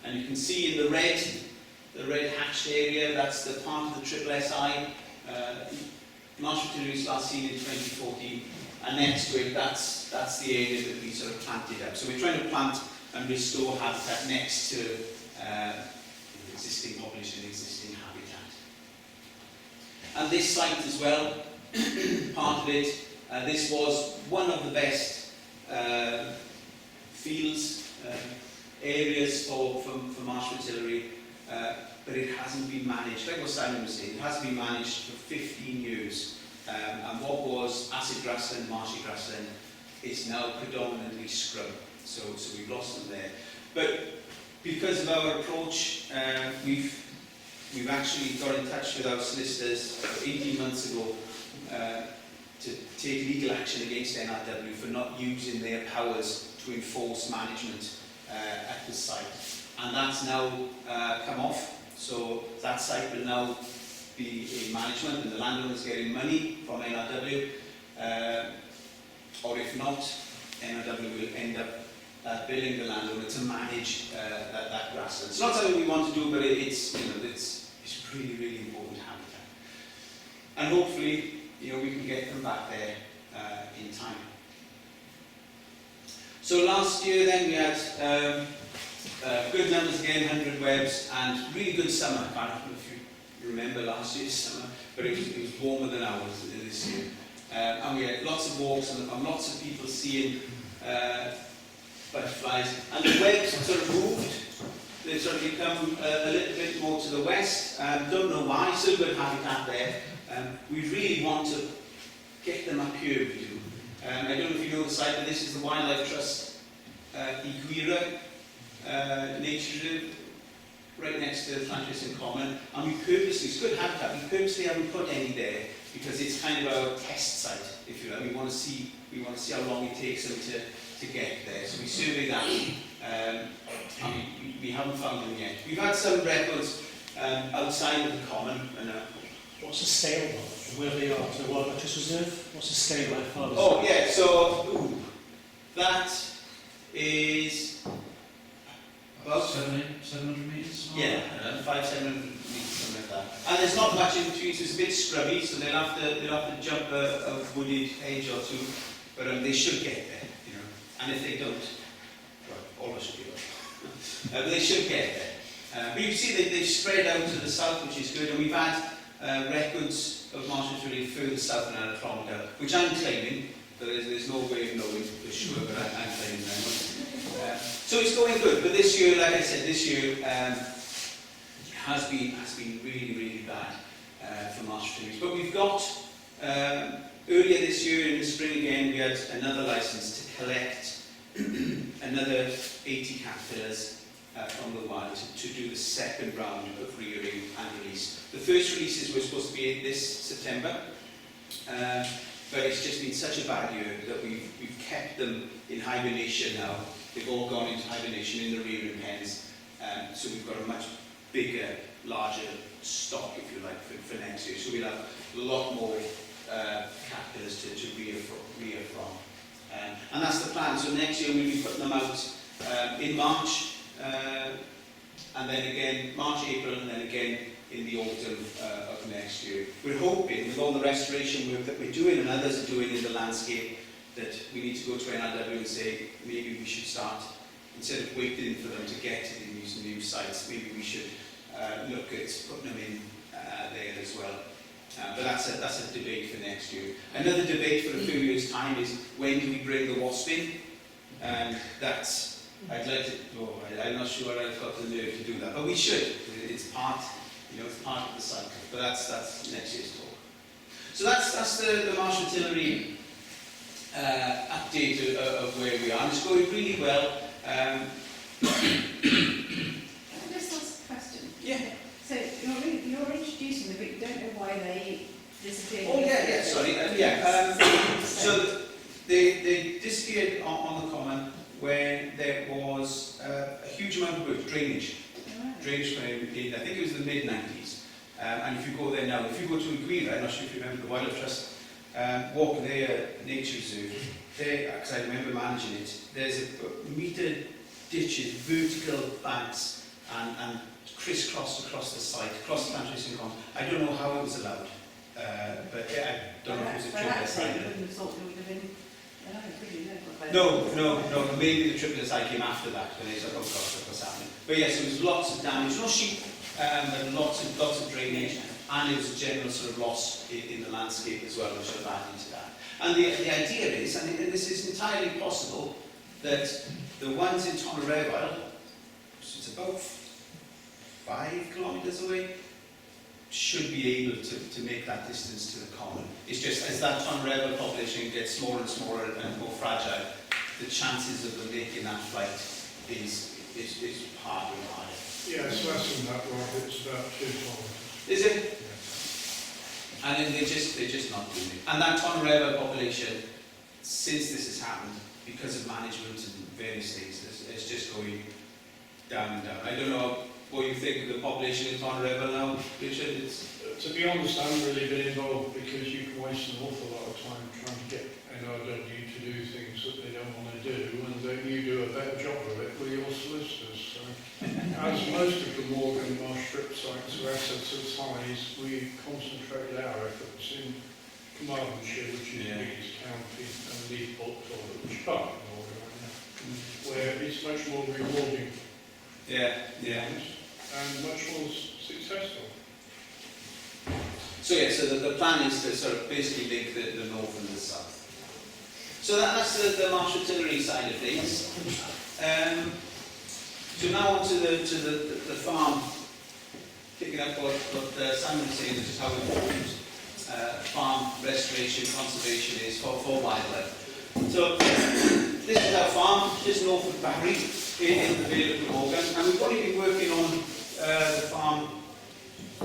And you can see in the red hatched area, that's the part of the SSSI. Marsh Artillery was last seen in 2014, and next to it, that's the area that we sort of planted up. So we're trying to plant and restore habitat next to existing population, existing habitat. And this site as well, part of it, this was one of the best fields, areas for Marsh Artillery, but it hasn't been managed. Like what Simon was saying, it hasn't been managed for 15 years. And what was acid grassland, marshy grassland, is now predominantly scrub. So we've lost them there. But because of our approach, we've actually got in touch with our solicitors 18 months ago to take legal action against NRW for not using their powers to enforce management at the site. And that's now come off. So that site will now be in management, and the landowner's getting money from NRW. Or if not, NRW will end up billing the landowner to manage that grassland. It's not something we want to do, but it's really, really important habitat. And hopefully, we can get them back there in time. So last year then we had good numbers again, 100 webs, and really good summer. I don't know if you remember last year's summer, but it was warmer than ours this year. And we had lots of walks and lots of people seeing butterflies. And the webs sort of moved. They've sort of become a little bit more to the west. Don't know why, still good habitat there. We really want to get them up here, we do. I don't know if you know the site, but this is the Wildlife Trust Iguira Nature Reserve, right next to the Llanellis Common. And we purposely, it's good habitat, we purposely haven't put any there because it's kind of our test site, if you like. We want to see how long it takes them to get there. So we survey that, and we haven't found them yet. We've had some records outside of the common. And, what's the scale of where they are to the Wildlife Reserve? What's the scale like far? Oh yeah, so that is about 700 metres? Yeah, 500-700 metres, something like that. And there's not much in between, so it's a bit scrubby, so they'll have to jump a wooded hedge or two, but they should get there, And if they don't, well, all of us should be there. But they should get there. But you can see they've spread out to the south, which is good, and we've had records of Marsh Artillery further south than Anna, which I'm claiming, but there's no way of knowing for sure, but I'm claiming that. So it's going good, but this year, like I said, has been really, really bad for Marsh Artillery. But we've got, earlier this year in the spring again, we had another licence to collect another 80 caterpillars from the wild to do the second round of rearing and release. The first releases were supposed to be this September, but it's just been such a bad year that we've kept them in hibernation now. They've all gone into hibernation in the rearing pens, so we've got a much bigger, larger stock, if you like, for next year. So we'll have a lot more caterpillars to rear from. And that's the plan. So next year we'll be putting them out in March, and then again March, April, and then again in the autumn of next year. We're hoping, with all the restoration work that we're doing and others are doing in the landscape, that we need to go to NRW and say, maybe we should start, instead of waiting for them to get to these new sites, maybe we should look at putting them in there as well. But that's a debate for next year. Another debate for a few years' time is, when do we bring the wasp in? I'd like to, I'm not sure I've got the nerve to do that, but we should. It's part, it's part of the cycle. But that's next year's talk. So that's the Marsh Artillery update of where we are. And it's going really well. Can I just ask a question? Yeah. So you're introducing them, but you don't know why they disappeared. Oh yeah, sorry. So they disappeared on the common when there was a huge amount of work, drainage. Drainage in, I think it was the mid-90s. And if you go there now, if you go to Iguira, I'm not sure if you remember the Wildlife Trust, walk there, nature reserve, there, because I remember managing it, there's a metre ditches, vertical banks and crisscrossed across the site, across the plant racing common. I don't know how it was allowed, but I don't know if it was a triple Perhaps they side. wouldn't have thought there would have been, I don't really know what No, maybe the triple SI came after that, when they said, oh gosh, what's happening. But yes, there was lots of damage, no sheep, but lots of drainage, and it was a general sort of loss in the landscape as well, which will add into that. And the idea is, and this is entirely possible, that the ones in Tonarevil, it's about 5 kilometres away, should be able to make that distance to the common. It's just as that Tonarevil population gets smaller and smaller and more fragile, the chances of them making that flight is harder and harder. Yeah, it's less than that, Rob. It's about 2 kilometres. Is it? Yeah. And then they're just not doing it. And that Tonarevil population, since this has happened, because of management and various things, it's just going down and down. I don't know what you think of the population in Tonarevil now, Richard. To be honest, I haven't really been involved because you can waste an awful lot of time trying to get NRW to do things that they don't want to do, and then you do a better job of it with your solicitors. So, as most of the Morgan Marsh strip sites are assets of size, we concentrate our efforts in Carmarthenshire, which is the biggest county, and Leafport, which is part of Morgan, where it's much more rewarding. And much more successful. So yeah, so the plan is to sort of basically link the north and the south. So that's the Marsh artillery side of things. So now on to the farm, picking up what Simon was saying, which is how important farm restoration, conservation is for wildlife. So this is our farm, just north of Parry, in the Vale of Glamorgan, and we've only been working on the farm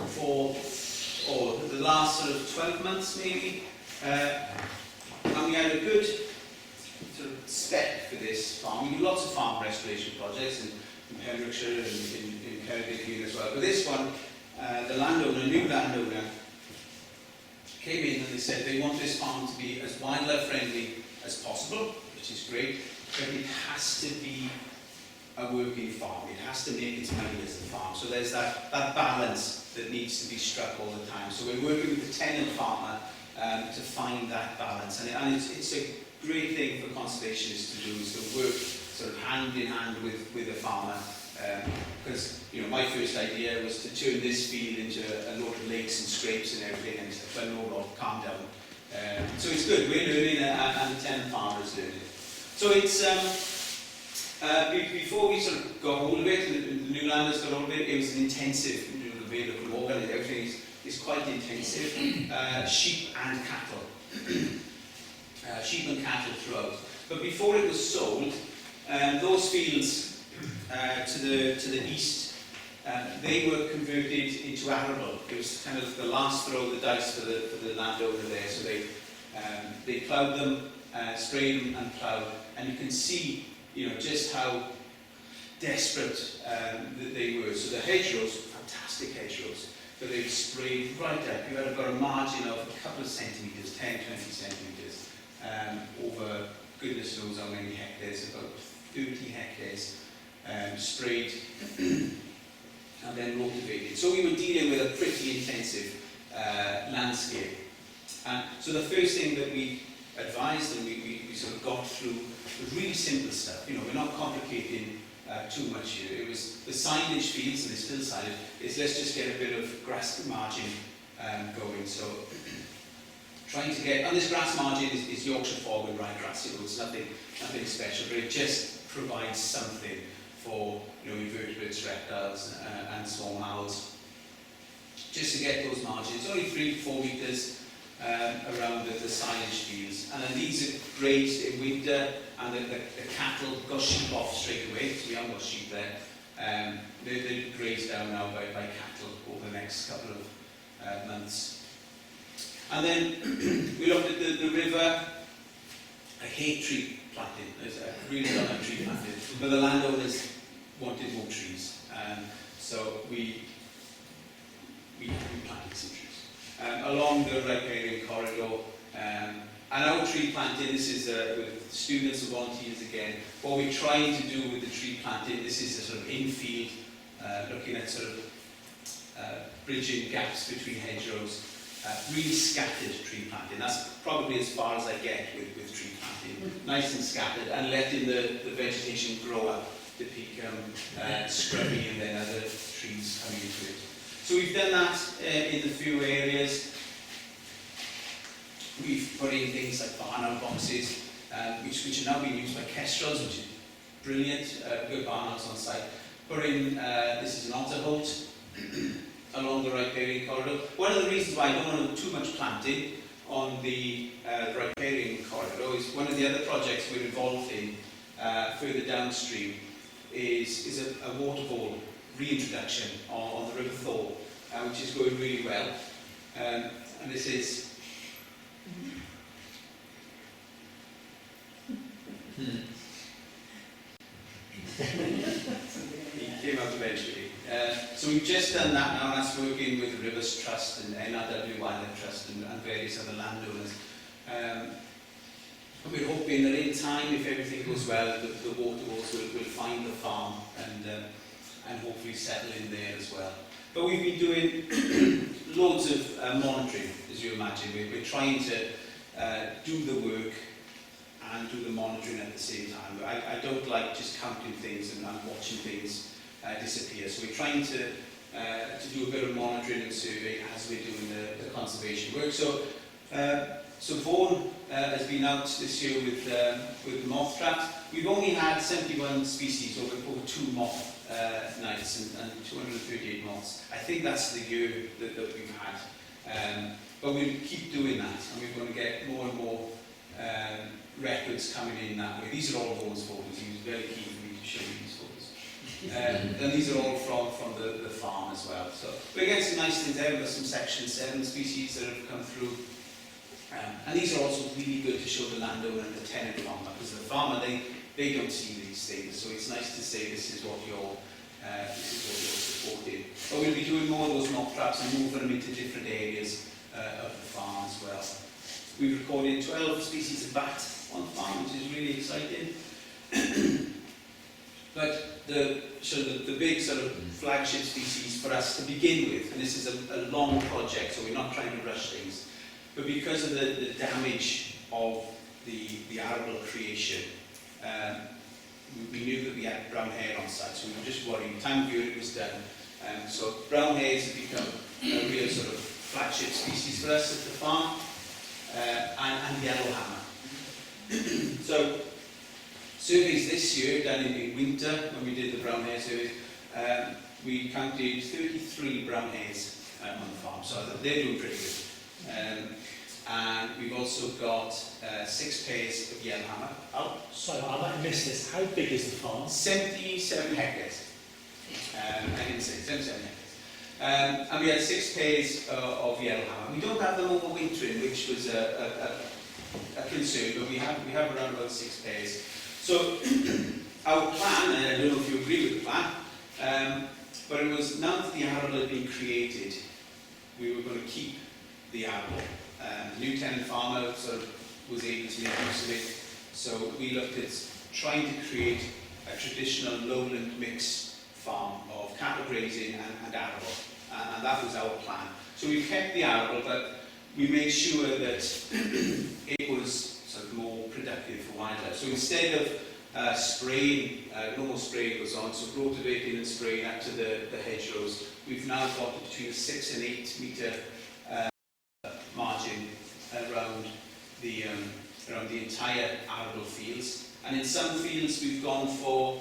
for the last sort of 12 months maybe, and we had a good sort of spec for this farm. We do lots of farm restoration projects in Pembrokeshire and in Ceredigion as well, but this one, the landowner, new landowner, came in and they said they want this farm to be as wildlife friendly as possible, which is great, but it has to be a working farm. It has to make its money as a farm. So there's that balance that needs to be struck all the time. So we're working with the tenant farmer to find that balance. And it's a great thing for conservationists to do, is to work sort of hand in hand with the farmer. Because my first idea was to turn this field into a lot of lakes and scrapes and everything, and it's like, well, no, Rob, calm down. So it's good. We're learning, and the tenant farmer is learning. So it's before we sort of got hold of it, and the new landers got hold of it, it was an intensive, the Vale of Glamorgan and everything is quite intensive. Sheep and cattle. Sheep and cattle throughout. But before it was sold, those fields to the east, they were converted into arable. It was kind of the last throw of the dice for the landowner there. So they ploughed them, sprayed them and ploughed, and you can see just how desperate that they were. So the hedgerows, fantastic hedgerows, but they sprayed right up. You had about a margin of a couple of centimetres, 10, 20 centimetres, over goodness knows how many hectares, about 30 hectares, sprayed and then rotivated. So we were dealing with a pretty intensive landscape. And so the first thing that we advised and we sort of got through was really simple stuff. We're not complicating too much here. It was the silage fields, and it's still silage, is let's just get a bit of grass margin going. So trying to get, and this grass margin is Yorkshire fog and ryegrass. It's nothing special, but it just provides something for invertebrates, reptiles, and small mammals. Just to get those margins, only 3 to 4 metres around the silage fields, and then these are grazed in winter, and the cattle got sheep off straight away, so we haven't got sheep there. They're grazed down now by cattle over the next couple of months. And then we looked at the river. I hate tree planting. I really don't like tree planting, but the landowners wanted more trees, so we planted some trees along the riparian corridor. And our tree planting, this is with students and volunteers again. What we're trying to do with the tree planting, this is a sort of in-field looking at sort of bridging gaps between hedgerows, really scattered tree planting. That's probably as far as I get with tree planting. Nice and scattered, and letting the vegetation grow up to become scrubby, and then other trees coming into it. So we've done that in a few areas. We've put in things like barn boxes, which are now being used by kestrels, which is brilliant. Good barn houses on site. Put in, this is an otter holt along the riparian corridor. One of the reasons why I don't want to do too much planting on the riparian corridor is one of the other projects we're involved in further downstream is a waterfall reintroduction on the River Thor, which is going really well. And this is he came out eventually. So we've just done that now, and that's working with the Rivers Trust and NRW Wildlife Trust and various other landowners. And we're hoping that in time, if everything goes well, the waterfalls will find the farm and hopefully settle in there as well. But we've been doing loads of monitoring, as you imagine. We're trying to do the work and do the monitoring at the same time. I don't like just counting things and watching things disappear. So we're trying to do a bit of monitoring and survey as we're doing the conservation work. So Vaughan has been out this year with the moth traps. We've only had 71 species over 2 moth nights and 238 moths. I think that's the year that we've had. But we'll keep doing that, and we're going to get more and more records coming in that way. These are all Vaughan's photos. He was very keen for me to show you these photos. And these are all from the farm as well. So we're getting some nice things there. We've got some Section 7 species that have come through. And these are also really good to show the landowner and the tenant farmer, because the farmer, they don't see these things. So it's nice to say this is what you're supporting. But we'll be doing more of those moth traps and moving them into different areas of the farm as well. We've recorded 12 species of bat on the farm, which is really exciting. But the big sort of flagship species for us to begin with, and this is a long project, so we're not trying to rush things, but because of the damage of the arable creation, we knew that we had brown hare on site, so we were just worried. Time of year it was done. So brown hares have become a real sort of flagship species for us at the farm, and yellowhammer. So surveys this year, done in winter, when we did the brown hare surveys, we counted 33 brown hares on the farm, so they're doing pretty good. And we've also got 6 pairs of yellowhammer. Oh, Sorry, I might have missed this. How big is the farm? 77 hectares. I didn't say 77 hectares. And we had 6 pairs of yellowhammer. We don't have them overwintering, which was a concern, but we have around about 6 pairs. So our plan, and I don't know if you agree with the plan, but it was now that the arable had been created, we were going to keep the arable. The new tenant farmer sort of was able to make use of it, so we looked at trying to create a traditional lowland mix farm of cattle grazing and arable, and that was our plan. So we kept the arable, but we made sure that it was sort of more productive for wildlife. So instead of spraying, normal spraying goes on, so rotivating and spraying up to the hedgerows, we've now got between a 6 and 8 metre margin around the entire arable fields. And in some fields we've gone for,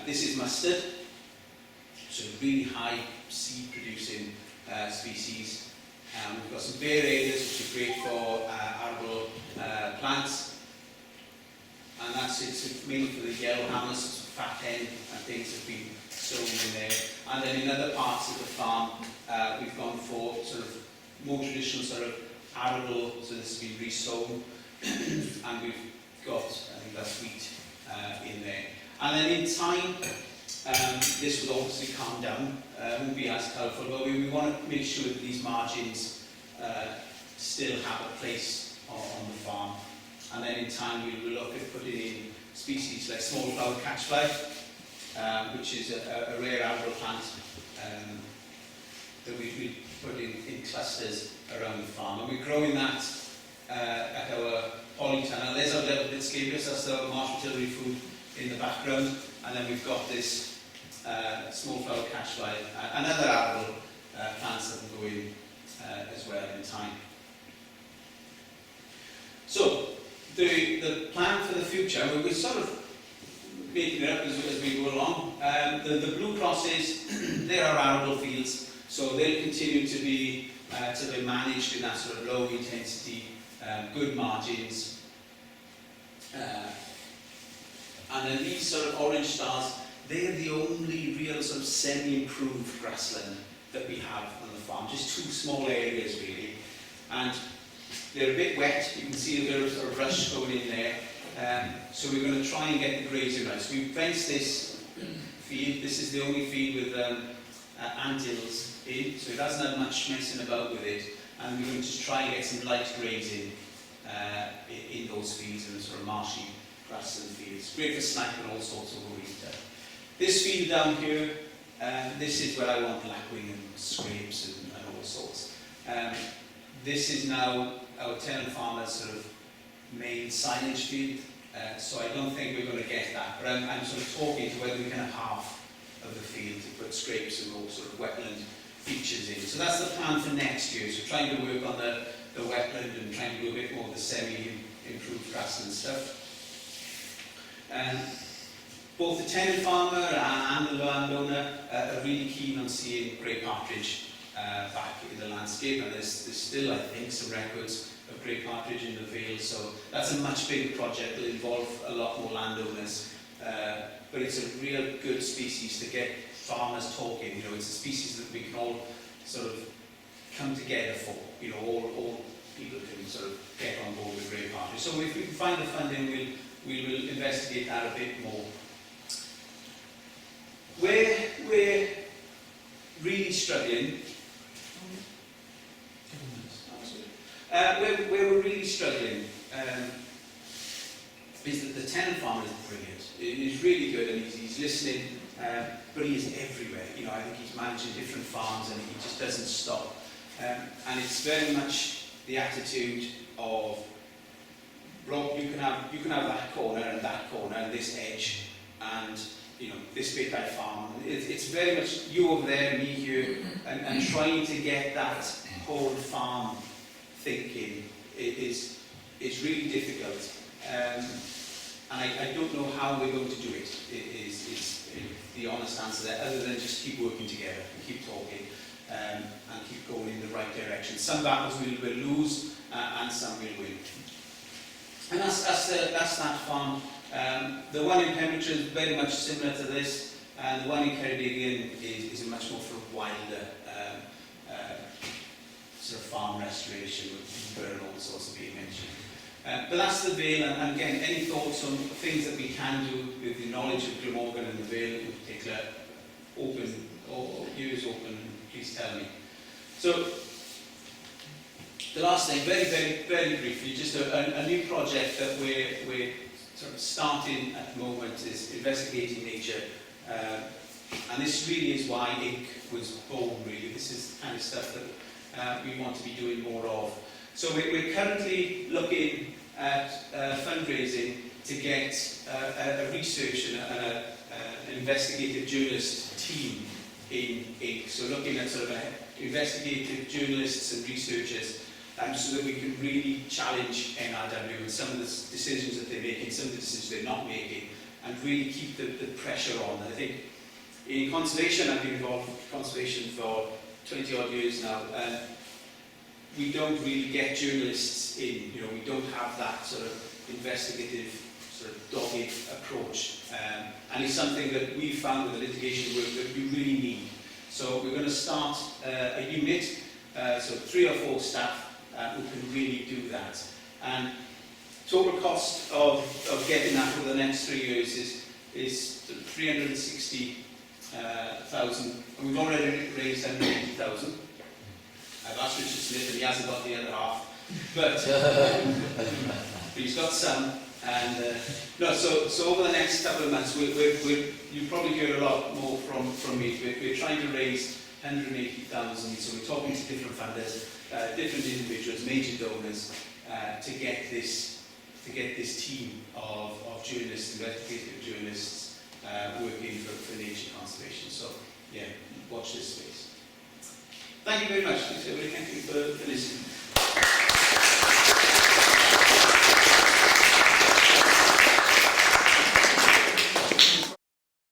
this is mustard, so really high seed producing species. We've got some bare areas which are great for arable plants, and it's mainly for the yellowhammers, so fat hen and things have been sown in there. And then in other parts of the farm we've gone for sort of more traditional sort of arable, so this has been resown, and we've got, I think that's wheat in there. And then in time, this will obviously calm down, won't be as colourful, but we want to make sure that these margins still have a place on the farm. And then in time we will look at putting in species like small flower catchfly, which is a rare arable plant that we put in clusters around the farm. And we're growing that at our polytunnel. There's our level bit scabious, that's our marsh artillery food in the background. And then we've got this small flower catchfly and other arable plants that will go in as well in time. So, the plan for the future, we're sort of making it up as we go along. The blue crosses, they are arable fields, so they'll continue to be managed in that sort of low intensity, good margins. And then these sort of orange stars, they're the only real sort of semi-improved grassland that we have on the farm, just two small areas really. And they're a bit wet, you can see a bit of sort of rush going in there. So we're going to try and get the grazing right. So we've fenced this field. This is the only field with anthills in, so it doesn't have much messing about with it. And we're going to just try and get some light grazing in those fields, in the sort of marshy grassland fields. Great for sniping all sorts of winter. This field down here, this is where I want blackwing and scrapes and all sorts. This is now our tenant farmer's sort of main silage field, so I don't think we're going to get that. But I'm sort of talking to whether we can have half of the field to put scrapes and all sort of wetland features in. So that's the plan for next year. So trying to work on the wetland and trying to do a bit more of the semi-improved grassland stuff. Both the tenant farmer and the landowner are really keen on seeing grey partridge back in the landscape, and there's still, I think, some records of grey partridge in the Vale, so that's a much bigger project. It'll involve a lot more landowners, but it's a real good species to get farmers talking. You know, it's a species that we can all sort of come together for. You know, all people can sort of get on board with grey partridge. So if we can find the funding, we will investigate that a bit more. Where we're really struggling, where we're really struggling is that the tenant farmer is brilliant. He's really good and he's listening, but he is everywhere. You know, I think he's managing different farms and he just doesn't stop. And it's very much the attitude of, Rob, you can have that corner and this edge, and you know, this bit I farm. It's very much you over there, me here, and trying to get that whole farm thinking is really difficult. And I don't know how we're going to do it, is the honest answer there, other than just keep working together and keep talking and keep going in the right direction. Some battles we will lose and some we'll win. And that's that farm. The one in Pembrokeshire is very much similar to this, and the one in Ceredigion is a much more sort of wilder sort of farm restoration with fir and all sorts of being mentioned. But that's the Vale, and again, any thoughts on things that we can do with the knowledge of Glamorgan and the Vale in particular, open, or ears open, please tell me. So, the last thing, very briefly, just a new project that we're sort of starting at the moment is investigating nature. And this really is why INC was born, really. This is the kind of stuff that we want to be doing more of. So we're currently looking at fundraising to get a research and an investigative journalist team in INC. So looking at sort of investigative journalists and researchers so that we can really challenge NRW and some of the decisions that they're making, some of the decisions they're not making, and really keep the pressure on. I think in conservation, I've been involved with conservation for 20 odd years now, and we don't really get journalists in. You know, we don't have that sort of investigative, sort of dogged approach, and it's something that we've found with the litigation work that we really need. So we're going to start a unit, so 3 or 4 staff who can really do that. And total cost of getting that over the next 3 years is 360,000. And we've already raised 180,000. I've asked Richard Smith and he hasn't got the other half. But he's got some. And no, so over the next couple of months, you'll probably hear a lot more from me. We're trying to raise 180,000, so we're talking to different funders, different individuals, major donors, to get this team of journalists, investigative journalists, working for nature conservation. So yeah, watch this space. Thank you very much. Thank you for listening.